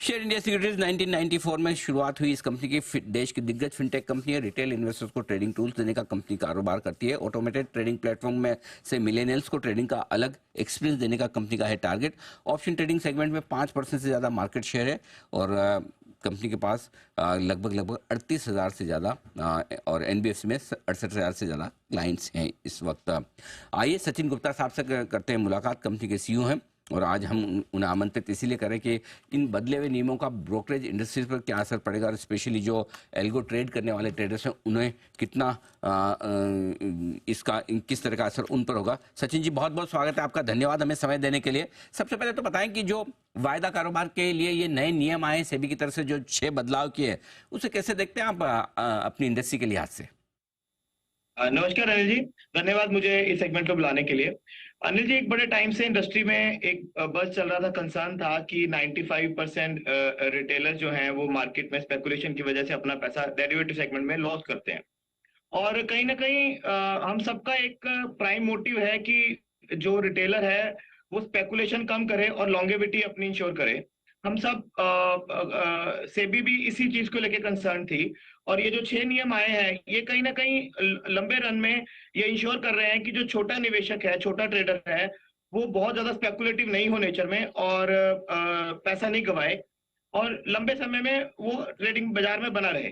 Share India securities 1994 में शुरुआत हुई इस कंपनी की देश की दिग्गज फिनटेक कंपनी है। रिटेल इन्वेस्टर्स को ट्रेडिंग टूल्स देने का कंपनी कारोबार करती है। ऑटोमेटेड ट्रेडिंग प्लेटफॉर्म में से मिलेनियल्स को ट्रेडिंग का अलग एक्सपीरियंस देने का कंपनी का है टारगेट। ऑप्शन ट्रेडिंग सेगमेंट में 5% से ज़्यादा मार्केट शेयर है और कंपनी के पास लगभग 38,000 से ज़्यादा और एनबीएफसी में 68,000 से ज़्यादा क्लाइंट्स हैं इस वक्त। आइए सचिन गुप्ता साहब से करते हैं मुलाकात। कंपनी के सीईओ हैं और आज हम उन्हें आमंत्रित इसीलिए करें कि इन बदले हुए नियमों का ब्रोकरेज इंडस्ट्री पर क्या असर पड़ेगा और स्पेशली जो एल्गो ट्रेड करने वाले ट्रेडर्स हैं उन्हें कितना इसका किस तरह का असर उन पर होगा। सचिन जी बहुत बहुत स्वागत है आपका, धन्यवाद हमें समय देने के लिए। सबसे पहले तो बताएं कि जो वायदा कारोबार के लिए ये नए नियम आए सेबी की तरफ से जो 6 बदलाव किए उसे कैसे देखते हैं आप अपनी इंडस्ट्री के लिहाज से? नमस्कार अनिल जी, धन्यवाद मुझे इस सेगमेंट को बुलाने के लिए। अनिल जी, एक बड़े टाइम से इंडस्ट्री में एक बस चल रहा था, कंसर्न था कि 95% रिटेलर जो हैं वो मार्केट में स्पेकुलेशन की वजह से अपना पैसा डेरिवेटिव सेगमेंट में लॉस करते हैं। और कहीं ना कहीं हम सबका एक प्राइम मोटिव है कि जो रिटेलर है वो स्पेकुलेशन कम करे और लॉन्गेविटी अपनी इंश्योर करे। हम सब सेबी भी इसी चीज को लेकर कंसर्न थी। और ये जो 6 नियम आए हैं ये कहीं ना कहीं लंबे रन में ये इंश्योर कर रहे हैं कि जो छोटा निवेशक है, छोटा ट्रेडर है, वो बहुत ज्यादा स्पेकुलेटिव नहीं हो नेचर में और पैसा नहीं गवाए और लंबे समय में वो ट्रेडिंग बाजार में बना रहे।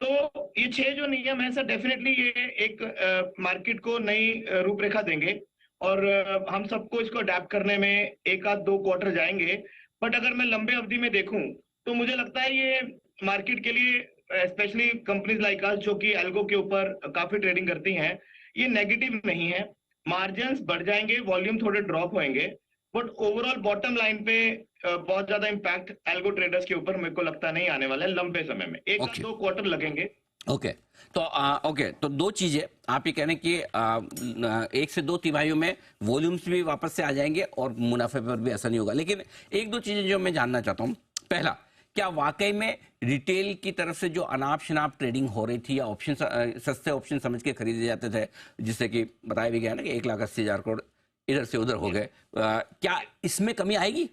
तो ये 6 जो नियम है सर, डेफिनेटली ये एक मार्केट को नई रूपरेखा देंगे और हम सबको इसको अडेप्ट करने में 1 आध 2 क्वार्टर जाएंगे। बट अगर मैं लंबे अवधि में देखूं तो मुझे लगता है ये मार्केट के लिए स्पेशली कंपनीज लाइक अस जो कि एल्गो के ऊपर काफी ट्रेडिंग करती हैं, ये नेगेटिव नहीं है। मार्जिन्स बढ़ जाएंगे, वॉल्यूम थोड़े ड्रॉप होंगे, बट ओवरऑल बॉटम लाइन पे बहुत ज्यादा इम्पैक्ट एल्गो ट्रेडर्स के ऊपर मेरे को लगता नहीं आने वाला है लंबे समय में। 1 आध 2 क्वार्टर लगेंगे। ओके तो दो चीजें आप ये कह रहे हैं कि 1 से 2 तिमाहियों में वॉल्यूम्स भी वापस से आ जाएंगे और मुनाफे पर भी असर नहीं होगा। लेकिन एक दो चीजें जो मैं जानना चाहता हूं, पहला, क्या वाकई में रिटेल की तरफ से जो अनाप शनाप ट्रेडिंग हो रही थी या ऑप्शन सस्ते ऑप्शन समझ के खरीदे जाते थे, जिससे कि बताया भी गया ना कि 1,80,000 करोड़ इधर से उधर हो गए, क्या इसमें कमी आएगी?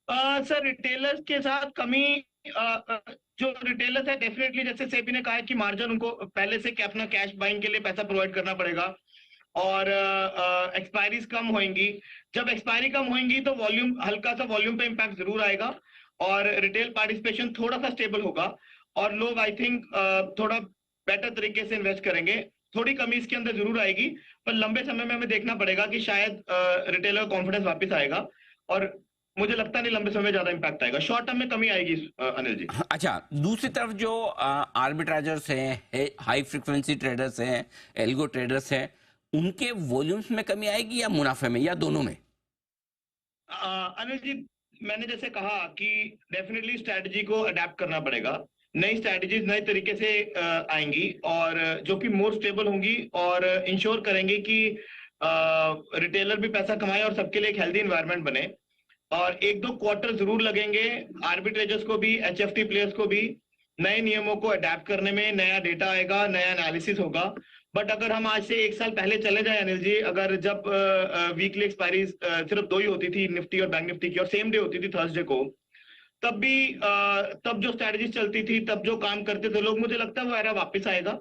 सर, रिटेलर्स के साथ कमी जो रिटेलर्स है डेफिनेटली, जैसे सेबी ने कहा है कि मार्जिन उनको पहले से अपना कैश बाइंग के लिए पैसा प्रोवाइड करना पड़ेगा और एक्सपायरीज कम होंगी। जब एक्सपायरी कम होंगी तो वॉल्यूम, हल्का सा वॉल्यूम पे इम्पैक्ट जरूर आएगा और रिटेल पार्टिसिपेशन थोड़ा सा स्टेबल होगा और लोग आई थिंक थोड़ा बेटर तरीके से इन्वेस्ट करेंगे। थोड़ी कमी इसके अंदर जरूर आएगी, पर लंबे समय में हमें देखना पड़ेगा कि शायद रिटेलर कॉन्फिडेंस वापस आएगा और मुझे लगता नहीं लंबे समय में ज्यादा इम्पैक्ट आएगा। शॉर्ट टर्म में कमी आएगी अनिल जी। अच्छा, दूसरी तरफ जो आर्बिट्राइजर्स हैं, हाई फ्रीक्वेंसी ट्रेडर्स हैं, एल्गो ट्रेडर्स हैं, उनके वॉल्यूम्स में कमी आएगी या मुनाफे में या दोनों में? अनिल जी, मैंने जैसे कहा कि डेफिनेटली स्ट्रैटेजी को अडेप्ट करना पड़ेगा। नई स्ट्रैटेजीज नए तरीके से आएंगी और जो कि मोर स्टेबल होंगी और इंश्योर करेंगे कि रिटेलर भी पैसा कमाए और सबके लिए एक हेल्दी एनवायरनमेंट बने। और 1 2 क्वार्टर जरूर लगेंगे आर्बिट्रेजर्स को भी, एचएफटी प्लेयर्स को भी नए नियमों को अडेप्ट करने में। नया डेटा आएगा, नया एनालिसिस होगा। बट अगर हम आज से 1 साल पहले चले जाए अनिल जी, अगर जब वीकली एक्सपायरी सिर्फ 2 ही होती थी, निफ्टी और बैंक निफ्टी की, और सेम डे होती थी थर्सडे को, तब भी तब जो स्ट्रैटेजी चलती थी, तब जो काम करते थे लोग, मुझे लगता है वो एरा वापस आएगा।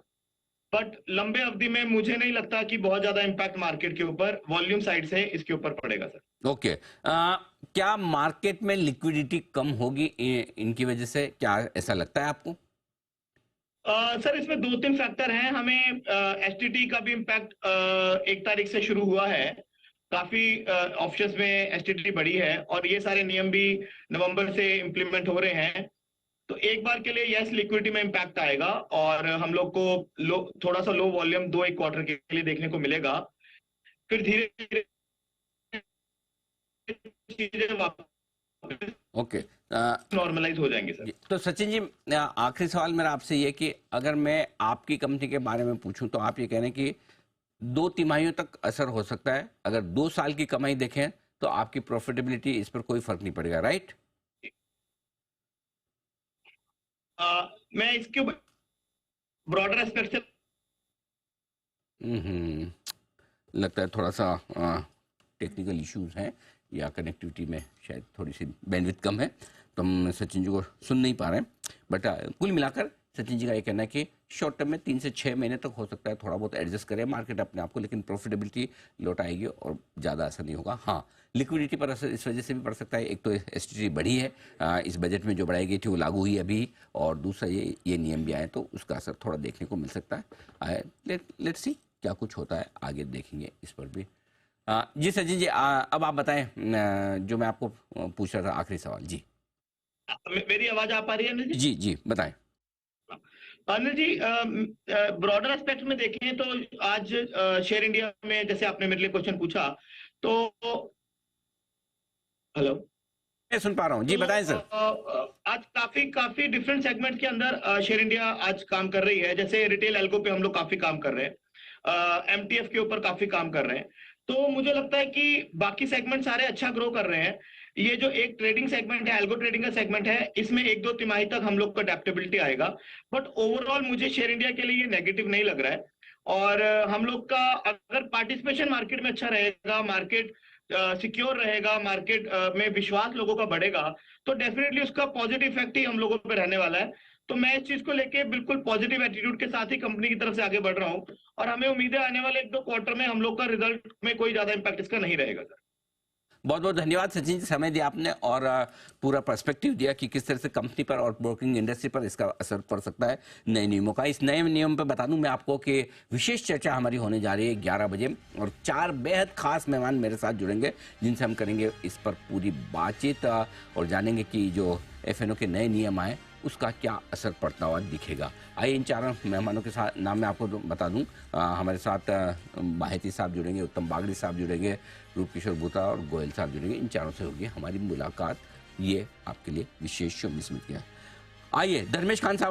बट लंबे अवधि में मुझे नहीं लगता कि बहुत ज्यादा इम्पैक्ट मार्केट के ऊपर वॉल्यूम साइड से इसके ऊपर पड़ेगा सर। ओके, क्या मार्केट में लिक्विडिटी कम होगी इनकी वजह से, क्या ऐसा लगता है आपको? सर, इसमें 2 3 फैक्टर हैं। हमें एसटीटी का भी इम्पैक्ट 1 तारीख से शुरू हुआ है। काफी ऑप्शंस में एसटीटी बढ़ी है और ये सारे नियम भी नवंबर से इम्प्लीमेंट हो रहे हैं। तो एक बार के लिए यस, लिक्विडिटी में इम्पैक्ट आएगा और हम लोग को थोड़ा सा लो वॉल्यूम 2 1 क्वार्टर के लिए देखने को मिलेगा। फिर धीरे धीरे चीजें वापस ओके, नॉर्मलाइज हो जाएंगे सर। तो सचिन जी, आखिरी सवाल मेरा आपसे ये कि अगर मैं आपकी कंपनी के बारे में पूछूं तो आप ये कह रहे हैं कि 2 तिमाहियों तक असर हो सकता है। अगर 2 साल की कमाई देखें तो आपकी प्रॉफिटेबिलिटी, इस पर कोई फर्क नहीं पड़ेगा, राइट? मैं इसके ब्रॉडर एस्पेक्ट से हम्म, लगता है थोड़ा सा टेक्निकल इश्यूज हैं या कनेक्टिविटी में शायद थोड़ी सी बैंडविड्थ कम है, तो हम सचिन जी को सुन नहीं पा रहे हैं। बट कुल मिलाकर सचिन जी का ये कहना है कि शॉर्ट टर्म में 3 से 6 महीने तक हो सकता है थोड़ा बहुत एडजस्ट करे मार्केट अपने आप को, लेकिन प्रॉफिटेबिलिटी लौट आएगी और ज़्यादा असर नहीं होगा। हाँ, लिक्विडिटी पर असर इस वजह से भी पड़ सकता है। एक तो एसटीटी बढ़ी है, इस बजट में जो बढ़ाई गई थी वो लागू हुई अभी, और दूसरा ये नियम भी आए तो उसका असर थोड़ा देखने को मिल सकता है। लेट्स सी क्या कुछ होता है, आगे देखेंगे इस पर भी। जी सचिन जी, अब आप बताएं जो मैं आपको पूछ रहा था आखिरी सवाल। जी मेरी आवाज आ पा रही है अनिल जी? जी जी बताएं। अनिल जी, ब्रॉडर एस्पेक्ट में देखें तो आज शेयर इंडिया में, जैसे आपने मेरे लिए क्वेश्चन पूछा, तो हेलो, मैं सुन पा रहा हूँ जी, बताएं सर। आज काफी काफी डिफरेंट सेगमेंट के अंदर शेयर इंडिया आज काम कर रही है। जैसे रिटेल एल्गो पे हम लोग काफी काम कर रहे हैं, एमटीएफ के ऊपर काफी काम कर रहे हैं। तो मुझे लगता है कि बाकी सेगमेंट सारे अच्छा ग्रो कर रहे हैं। ये जो एक ट्रेडिंग सेगमेंट है, एल्गो ट्रेडिंग का सेगमेंट है, इसमें 1-2 तिमाही तक हम लोग का अडेप्टेबिलिटी आएगा। बट ओवरऑल मुझे शेयर इंडिया के लिए ये नेगेटिव नहीं लग रहा है। और हम लोग का अगर पार्टिसिपेशन मार्केट में अच्छा रहेगा, मार्केट सिक्योर रहेगा, मार्केट में विश्वास लोगों का बढ़ेगा, तो डेफिनेटली उसका पॉजिटिव इफेक्ट ही हम लोगों पे रहने वाला है। तो मैं इस चीज को लेके बिल्कुल पॉजिटिव एटीट्यूड के साथ ही कंपनी की तरफ से आगे बढ़ रहा हूं, और हमें उम्मीद है आने वाले 1-2 क्वार्टर में हम लोग का रिजल्ट में कोई ज्यादा इंपैक्ट इसका नहीं रहेगा सर। बहुत बहुत धन्यवाद सचिन जी, समय दिया आपने और पूरा पर्सपेक्टिव दिया कि किस तरह से कंपनी पर और ब्रोकिंग इंडस्ट्री पर इसका असर पड़ सकता है नए नियमों का। इस नए नियम पर बता दूं मैं आपको कि विशेष चर्चा हमारी होने जा रही है 11 बजे, और 4 बेहद खास मेहमान मेरे साथ जुड़ेंगे जिनसे हम करेंगे इस पर पूरी बातचीत और जानेंगे कि जो एफएनओ के नए नियम आए उसका क्या असर पड़ता हुआ दिखेगा। आइए इन चारों मेहमानों के साथ नाम मैं आपको बता दूं। हमारे साथ बाहेती साहब जुड़ेंगे, उत्तम बागड़ी साहब जुड़ेंगे, रूप किशोर बूटा और गोयल साहब जुड़ेंगे। इन चारों से होगी हमारी मुलाकात, ये आपके लिए विशेष शो मिस मिल गया। आइए धर्मेश खान साहब